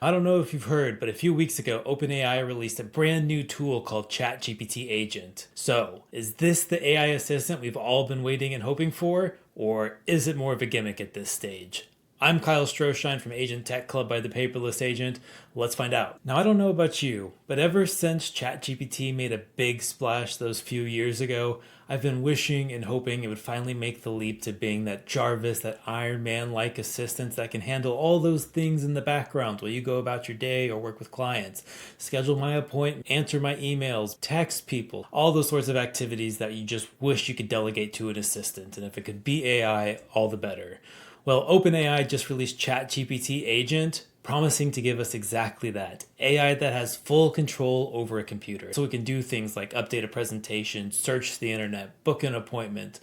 I don't know if you've heard, but a few weeks ago, OpenAI released a brand new tool called ChatGPT Agent. So, is this the AI assistant we've all been waiting and hoping for, or is it more of a gimmick at this stage? I'm Kyle Stroshine from Agent Tech Club by the Paperless Agent. Let's find out. Now, I don't know about you, but ever since ChatGPT made a big splash those few years ago, I've been wishing and hoping it would finally make the leap to being that Jarvis, that Iron Man like assistant that can handle all those things in the background while you go about your day or work with clients, schedule my appointment, answer my emails, text people, all those sorts of activities that you just wish you could delegate to an assistant. And if it could be AI, all the better. Well, OpenAI just released ChatGPT Agent, promising to give us exactly that. AI that has full control over a computer. So we can do things like update a presentation, search the internet, book an appointment.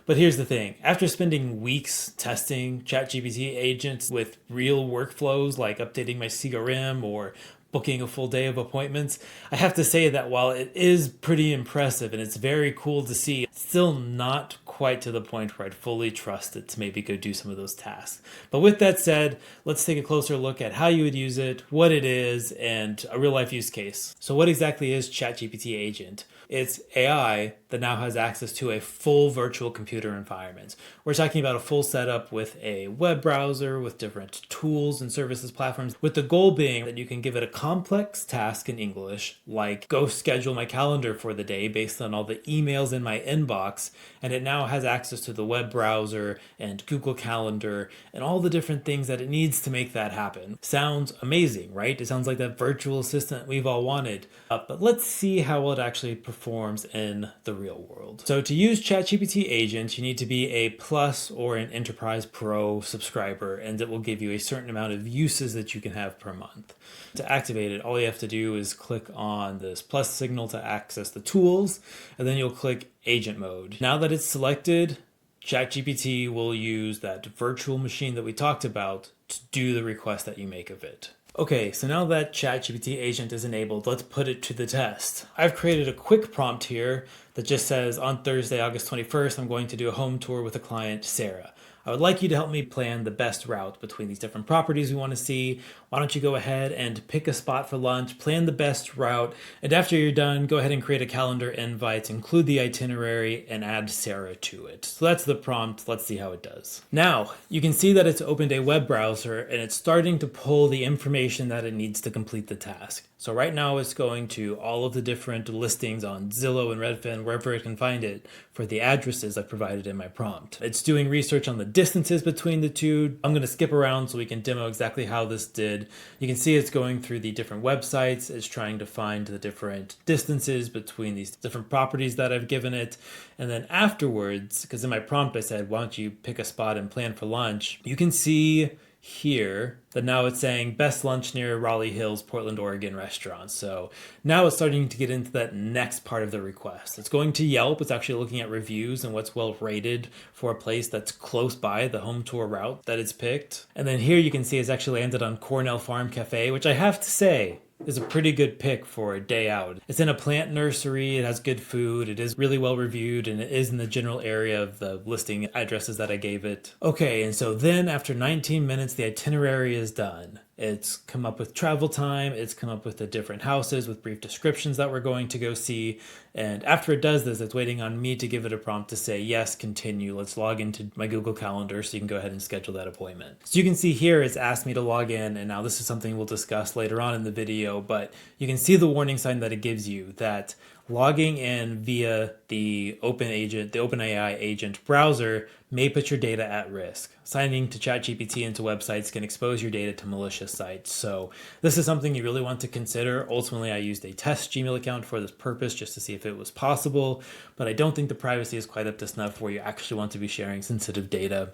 But here's the thing. After spending weeks testing ChatGPT agents with real workflows like updating my CRM or booking a full day of appointments, I have to say that while it is pretty impressive and it's very cool to see, it's still not quite to the point where I'd fully trust it to maybe go do some of those tasks. But with that said, let's take a closer look at how you would use it, what it is, and a real life use case. So what exactly is ChatGPT Agent? It's AI that now has access to a full virtual computer environment. We're talking about a full setup with a web browser, with different tools and services platforms, with the goal being that you can give it a complex task in English, like go schedule my calendar for the day based on all the emails in my inbox, and it now has access to the web browser and Google Calendar and all the different things that it needs to make that happen. Sounds amazing, right? It sounds like that virtual assistant we've all wanted. But let's see how it actually performs in the real world. So to use ChatGPT Agent, you need to be a Plus or an Enterprise Pro subscriber, and it will give you a certain amount of uses that you can have per month. To activate it, all you have to do is click on this plus signal to access the tools, and then you'll click Agent Mode. Now that it's selected, ChatGPT will use that virtual machine that we talked about to do the request that you make of it. Okay, so now that ChatGPT Agent is enabled, let's put it to the test. I've created a quick prompt here that just says, on Thursday, August 21st, I'm going to do a home tour with a client, Sarah. I would like you to help me plan the best route between these different properties we want to see. Why don't you go ahead and pick a spot for lunch, plan the best route, and after you're done, go ahead and create a calendar invite, include the itinerary, and add Sarah to it. So that's the prompt. Let's see how it does. Now, you can see that it's opened a web browser, and it's starting to pull the information that it needs to complete the task. So right now it's going to all of the different listings on Zillow and Redfin, wherever it can find it, for the addresses I provided in my prompt. It's doing research on the distances between the two. I'm going to skip around so we can demo exactly how this did. You can see it's going through the different websites. It's trying to find the different distances between these different properties that I've given it. And then afterwards, because in my prompt I said, why don't you pick a spot and plan for lunch? You can see here that now it's saying best lunch near Raleigh Hills, Portland, Oregon restaurant. So now it's starting to get into that next part of the request. It's going to Yelp. It's actually looking at reviews and what's well rated for a place that's close by the home tour route that it's picked. And then here you can see it's actually landed on Cornell Farm Cafe, which I have to say is a pretty good pick for a day out. It's in a plant nursery, it has good food, it is really well reviewed, and it is in the general area of the listing addresses that I gave it. Okay, and so then after 19 minutes, the itinerary is done. It's come up with travel time, it's come up with the different houses with brief descriptions that we're going to go see, and after it does this, it's waiting on me to give it a prompt to say, yes, continue. Let's log into my Google Calendar so you can go ahead and schedule that appointment. So you can see here it's asked me to log in, and now this is something we'll discuss later on in the video, but you can see the warning sign that it gives you that logging in via the OpenAI agent browser may put your data at risk. Signing to ChatGPT into websites can expose your data to malicious sites. So this is something you really want to consider. Ultimately, I used a test Gmail account for this purpose just to see if it was possible, but I don't think the privacy is quite up to snuff where you actually want to be sharing sensitive data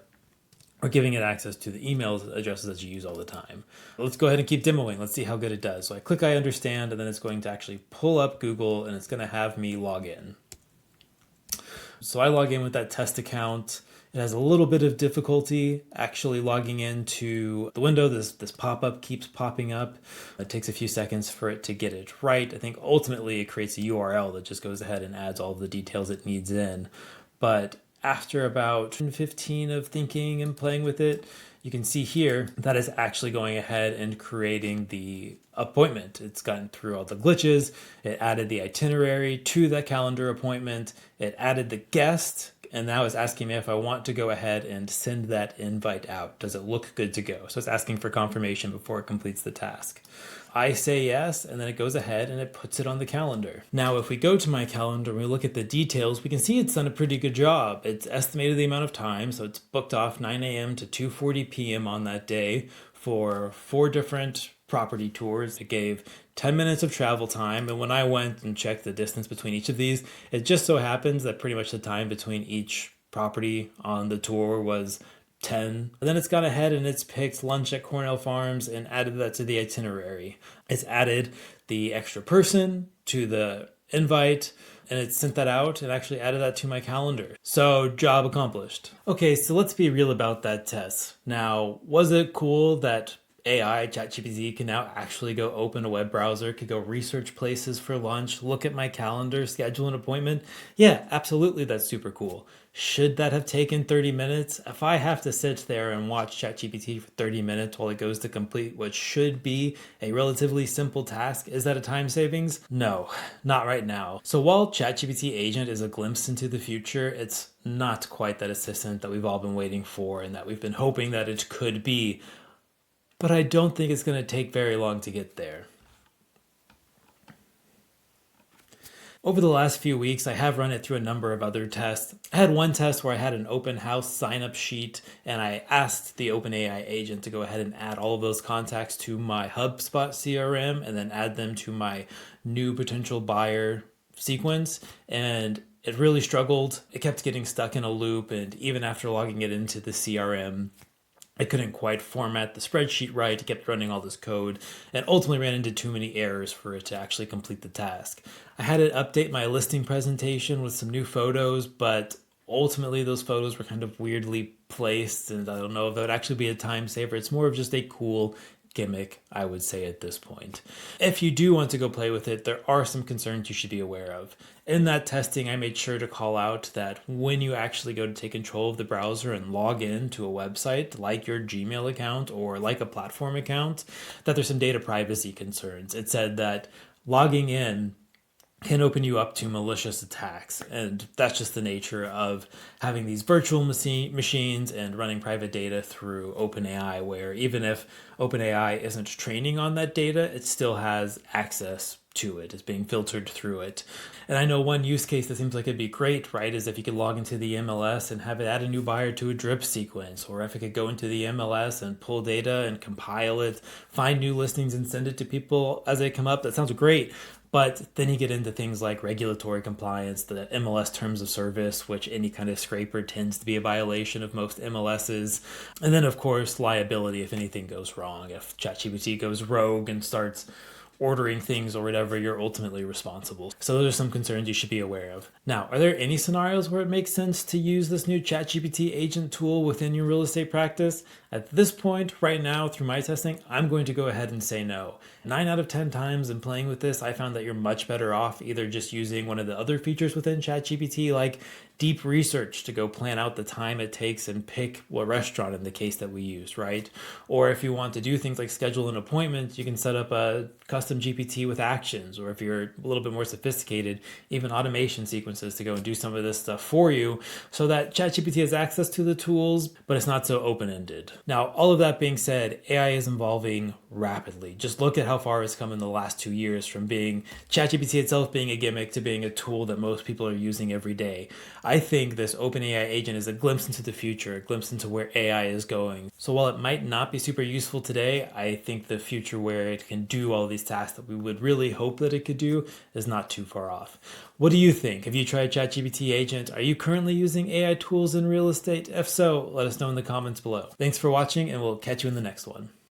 or giving it access to the email addresses that you use all the time. Let's go ahead and keep demoing. Let's see how good it does. So I click I understand, and then it's going to actually pull up Google, and it's going to have me log in. So I log in with that test account. It has a little bit of difficulty actually logging into the window. This pop-up keeps popping up. It takes a few seconds for it to get it right. I think ultimately it creates a URL that just goes ahead and adds all the details it needs in. But after about 15 of thinking and playing with it, you can see here that is actually going ahead and creating the appointment. It's gotten through all the glitches. It added the itinerary to that calendar appointment. It added the guest, and now it's asking me if I want to go ahead and send that invite out. Does it look good to go? So it's asking for confirmation before it completes the task. I say yes, and then it goes ahead and it puts it on the calendar. Now, if we go to my calendar and we look at the details, we can see it's done a pretty good job. It's estimated the amount of time, so it's booked off 9 a.m. to 2:40 p.m. on that day for 4 different property tours. It gave 10 minutes of travel time, and when I went and checked the distance between each of these, it just so happens that pretty much the time between each property on the tour was 10. And then it's gone ahead and it's picked lunch at Cornell Farms and added that to the itinerary. It's added the extra person to the invite, and it sent that out and actually added that to my calendar. So job accomplished. Okay, so let's be real about that test. Now, was it cool that AI, ChatGPT, can now actually go open a web browser, could go research places for lunch, look at my calendar, schedule an appointment? Yeah, absolutely, that's super cool. Should that have taken 30 minutes? If I have to sit there and watch ChatGPT for 30 minutes while it goes to complete what should be a relatively simple task, is that a time savings? No, not right now. So while ChatGPT Agent is a glimpse into the future, it's not quite that assistant that we've all been waiting for and that we've been hoping that it could be. But I don't think it's going to take very long to get there. Over the last few weeks, I have run it through a number of other tests. I had one test where I had an open house sign-up sheet, and I asked the OpenAI agent to go ahead and add all of those contacts to my HubSpot CRM and then add them to my new potential buyer sequence. And it really struggled. It kept getting stuck in a loop, and even after logging it into the CRM, I couldn't quite format the spreadsheet right. It kept running all this code and ultimately ran into too many errors for it to actually complete the task. I had it update my listing presentation with some new photos, but ultimately those photos were kind of weirdly placed, and I don't know if that would actually be a time saver. It's more of just a cool gimmick, I would say, at this point. If you do want to go play with it, there are some concerns you should be aware of. In that testing, I made sure to call out that when you actually go to take control of the browser and log in to a website like your Gmail account or like a platform account, that there's some data privacy concerns. It said that logging in can open you up to malicious attacks. And that's just the nature of having these virtual machines and running private data through OpenAI, where even if OpenAI isn't training on that data, it still has access to it. It's being filtered through it. And I know one use case that seems like it'd be great, right, is if you could log into the MLS and have it add a new buyer to a drip sequence, or if it could go into the MLS and pull data and compile it, find new listings and send it to people as they come up. That sounds great. But then you get into things like regulatory compliance, the MLS terms of service, which any kind of scraper tends to be a violation of most MLSs. And then, of course, liability if anything goes wrong. If ChatGPT goes rogue and starts ordering things or whatever, you're ultimately responsible. So those are some concerns you should be aware of. Now, are there any scenarios where it makes sense to use this new ChatGPT agent tool within your real estate practice? At this point, right now, through my testing, I'm going to go ahead and say no. 9 out of 10 times in playing with this, I found that you're much better off either just using one of the other features within ChatGPT, like deep research, to go plan out the time it takes and pick what restaurant in the case that we used, right? Or if you want to do things like schedule an appointment, you can set up a custom GPT with actions, or if you're a little bit more sophisticated, even automation sequences to go and do some of this stuff for you, so that ChatGPT has access to the tools, but it's not so open-ended. Now, all of that being said, AI is evolving rapidly. Just look at how far it's come in the last 2 years, from being ChatGPT itself being a gimmick to being a tool that most people are using every day. I think this OpenAI agent is a glimpse into the future, a glimpse into where AI is going. So while it might not be super useful today, I think the future where it can do all these tasks that we would really hope that it could do is not too far off. What do you think? Have you tried ChatGPT Agent? Are you currently using AI tools in real estate? If so, let us know in the comments below. Thanks for watching, and we'll catch you in the next one.